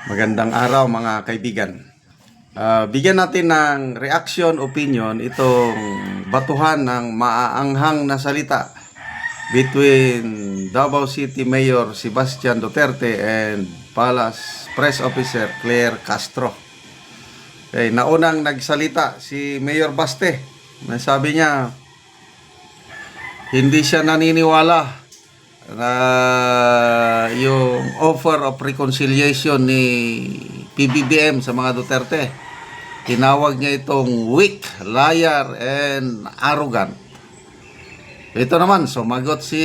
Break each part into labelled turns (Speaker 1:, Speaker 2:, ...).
Speaker 1: Magandang araw mga kaibigan. Bigyan natin ng reaction, opinion itong batuhan ng maaanghang na salita between Davao City Mayor Sebastian Duterte and Palace Press Officer Claire Castro. Okay, naunang nagsalita si Mayor Baste. Sabi niya, hindi siya naniniwala na yung offer of reconciliation ni PBBM sa mga Duterte. Tinawag niya itong weak, liar, and arrogant. Ito naman, sumagot si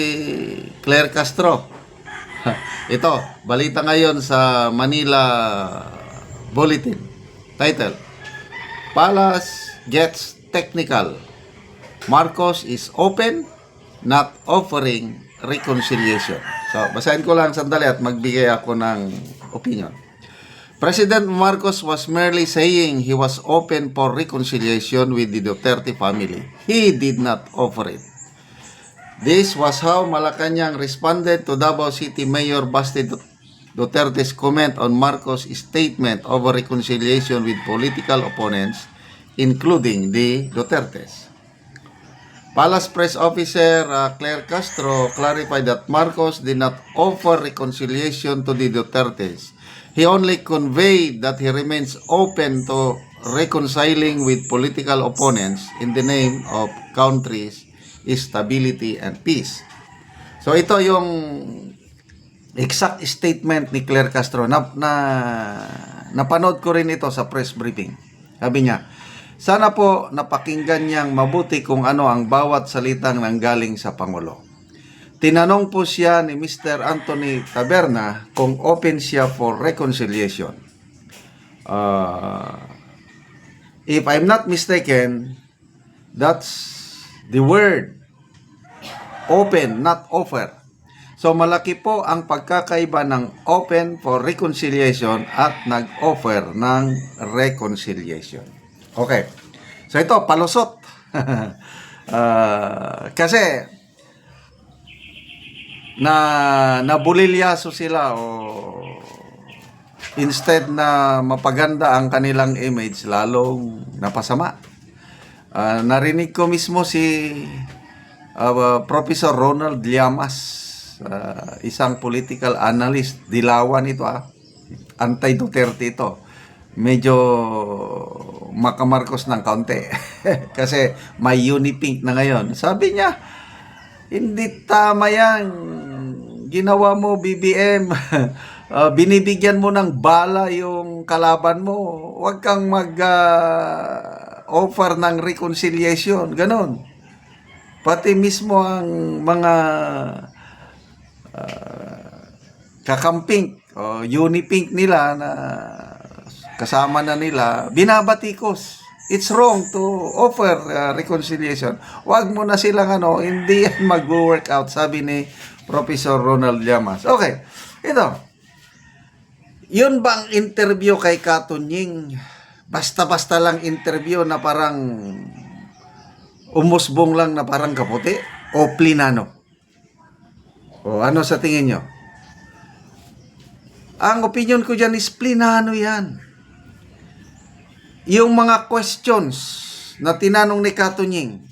Speaker 1: Claire Castro. Ito, balita ngayon sa Manila Bulletin. Title, Palace gets technical. Marcos is open, not offering reconciliation. So, basahin ko lang sandali at magbigay ako ng opinion. President Marcos was merely saying he was open for reconciliation with the Duterte family. He did not offer it. This was how Malacanang responded to Davao City Mayor Baste Duterte's comment on Marcos' statement over reconciliation with political opponents, including the Dutertes. Palace Press Officer Claire Castro clarified that Marcos did not offer reconciliation to the Dutertes. He only conveyed that he remains open to reconciling with political opponents in the name of country's stability and peace. So ito yung exact statement ni Claire Castro. Napanood ko rin ito sa press briefing. Sabi niya, sana po napakinggan niyang mabuti kung ano ang bawat salitang nanggaling sa Pangulo. Tinanong po siya ni Mr. Anthony Taberna kung open siya for reconciliation. If I'm not mistaken, that's the word open, not offer. So malaki po ang pagkakaiba ng open for reconciliation at nag-offer ng reconciliation. Okay. So ito, palusot. Kasi nabulilyaso sila o instead na mapaganda ang kanilang image, lalong napasama. Narinig ko mismo si Professor Ronald Llamas, isang political analyst, dilawan ito, anti-Duterte ito. Medyo makamarkos ng kaunti kasi may unipink na ngayon. Sabi niya, hindi tama yan, ginawa mo BBM. Binibigyan mo ng bala yung kalaban mo, huwag kang offer ng reconciliation, ganon. Pati mismo ang mga kakamping o unipink nila na kasama na nila, binabatikos. It's wrong to offer reconciliation. Huwag mo na silang hindi yan mag-work out, sabi ni Professor Ronald Llamas. Okay, ito. Yun bang interview kay Katunying? Basta-basta lang interview na parang umusbong lang na parang kaputi? O plinano? O ano sa tingin nyo? Ang opinion ko dyan is plinano yan. Yung mga questions na tinanong ni Katunying,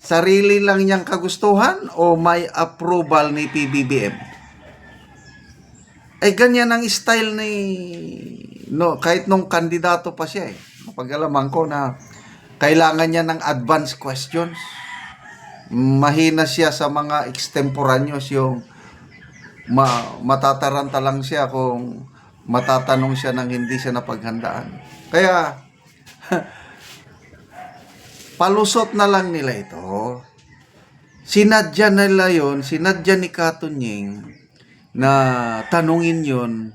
Speaker 1: sarili lang niyang kagustuhan o may approval ni PBBM? Ay ganyan ang style ni kahit nung kandidato pa siya. Napag-alaman ko na kailangan niya ng advanced questions. Mahina siya sa mga extemporaneous, yung matataranta lang siya kung matatanong siya ng hindi siya napaghandaan. Kaya palusot na lang nila ito. Sinadya nila yun, sinadya ni Katunying na tanungin yun,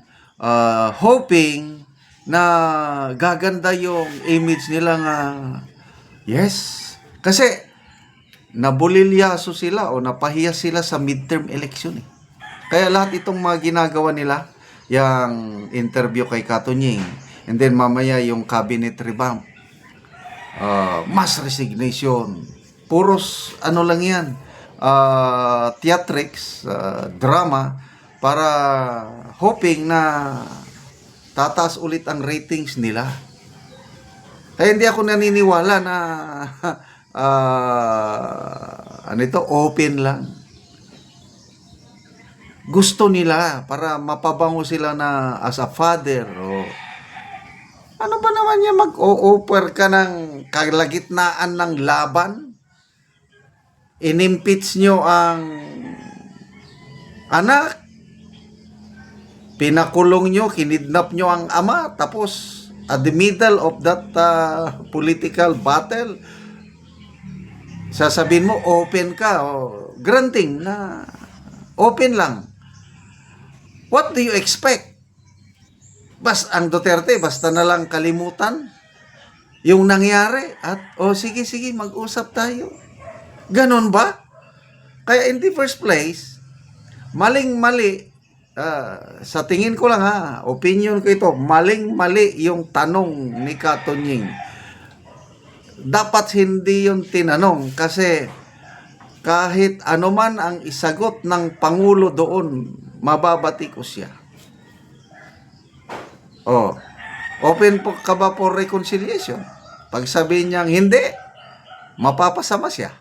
Speaker 1: hoping na gaganda yung image nila nga, yes. Kasi nabulilyaso sila o napahiya sila sa midterm election. Kaya lahat itong mga ginagawa nila, yung interview kay Katunying, and then mamaya yung cabinet revamp, mass resignation, puros lang yan, theatrics, drama, para hoping na tataas ulit ang ratings nila. Kaya hindi ako naniniwala na open lang. Gusto nila para mapabango sila na as a father. O, ano ba naman yan, mag-o-offer ka ng kalagitnaan ng laban? Inimpeach nyo ang anak. Pinakulong nyo, kinidnap nyo ang ama. Tapos, at the middle of that political battle, sasabihin mo, open ka. O, granting na open lang. What do you expect? Ang Duterte, basta na lang kalimutan yung nangyari at, sige, mag-usap tayo. Ganon ba? Kaya in the first place, maling-mali, sa tingin ko lang opinion ko ito, maling-mali yung tanong ni Katunying. Dapat hindi yung tinanong kasi kahit anuman ang isagot ng Pangulo doon, mababati ko siya. Open po ka ba for reconciliation? Pag sabihin niyang hindi, mapapasama siya.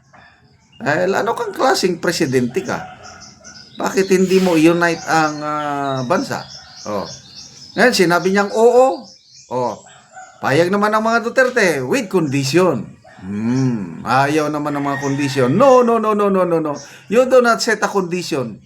Speaker 1: Ano kang klaseng presidente ka? Bakit hindi mo unite ang bansa? Ngayon, sinabi niyang oo. Payag naman ang mga Duterte with condition. Ayaw naman ng mga condition. No. You do not set a condition.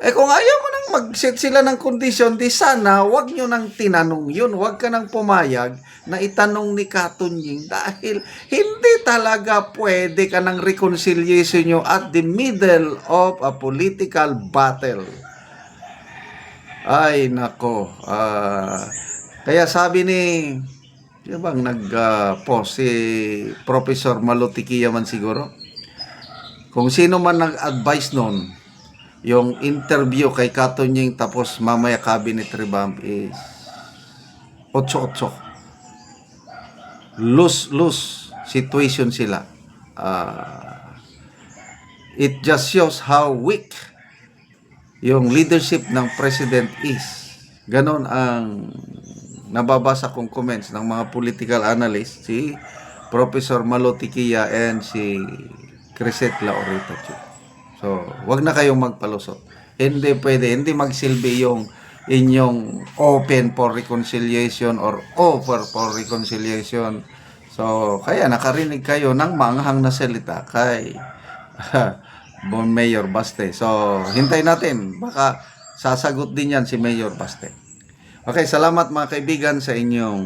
Speaker 1: Kung ayaw mo nang mag-set sila ng condition, di sana wag nyo nang tinanong yun. Wag ka nang pumayag na itanong ni Katunying dahil hindi talaga pwede ka ng reconciliation nyo at the middle of a political battle. Ay, nako. Kaya sabi ni, sino bang nag-post? Si Professor Malutikia man siguro. Kung sino man nag-advise noon, yung interview kay Katunying tapos mamaya cabinet revamp is 8-8. Lose situation sila. It just shows how weak yung leadership ng president is. Ganon ang nababasa kong comments ng mga political analysts, si Professor Malutikia and si Crisette Laurita. So, wag na kayong magpalusot. Hindi pwede, hindi magsilbi yung inyong open for reconciliation or offer for reconciliation. So, kaya nakarinig kayo ng manghang na salita kay Bon Mayor Baste. So, hintay natin. Baka sasagot din yan si Mayor Baste. Okay, salamat mga kaibigan sa inyong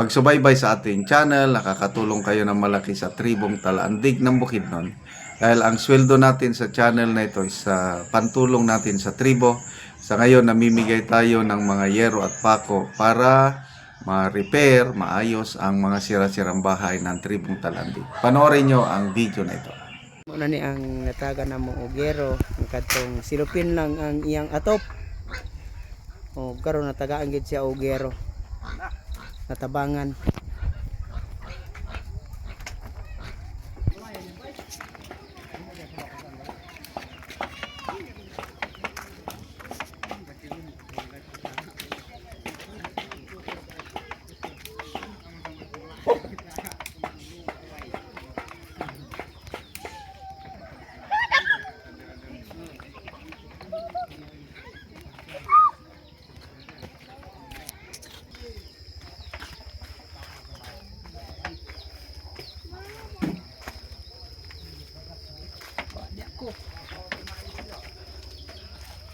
Speaker 1: pagsubaybay sa ating channel. Nakakatulong kayo ng malaki sa tribong Talaandig ng Bukidnon. Dahil ang sweldo natin sa channel na ito is pantulong natin sa tribo. Sa ngayon, namimigay tayo ng mga yero at pako para ma-repair, maayos ang mga sira-sirang bahay ng tribong Talandig. Panoorin nyo ang video na ito.
Speaker 2: Muna ni ang nataga na mo ogero, ang katong silupin lang ang iyang atop. Karon natagaan gid siya ogero. Natabangan.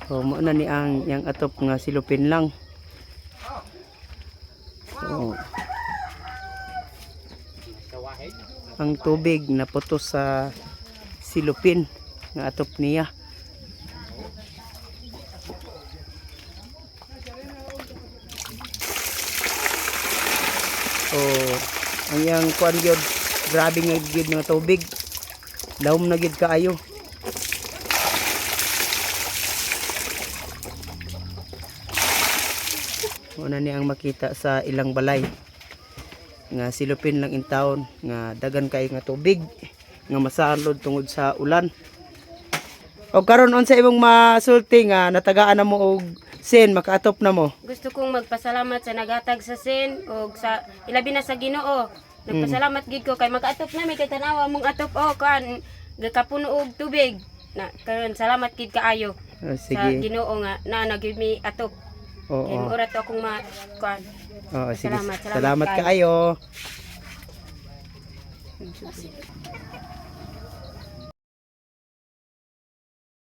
Speaker 2: Muna ni ang yang atop nga silupin lang. Ang tubig naputos sa silupin nga atop niya. Ang yang kuan gyud, grabe nga gid nga tubig. Lawom na gid kaayo. Una ni ang makita sa ilang balay nga silupin lang in town nga dagan kay nga tubig nga masalod tungod sa ulan. O karon unsa imong masulti nga natagaan na mo og Sin, makaatop na mo.
Speaker 3: Gusto kong magpasalamat sa nagatag sa sin o sa ilabi na sa Ginoo. Nagpasalamat gid ko kay makaatop na may kay tanawa mong atop kan gakapuno og tubig. Na karon salamat gid kaayo sa
Speaker 2: Sige.
Speaker 3: Ginoo nga na nagimi atop. Kay
Speaker 2: Oo.
Speaker 3: oras to akong kuan.
Speaker 2: Oo, sige.
Speaker 3: Salamat
Speaker 2: Salamat kaayo.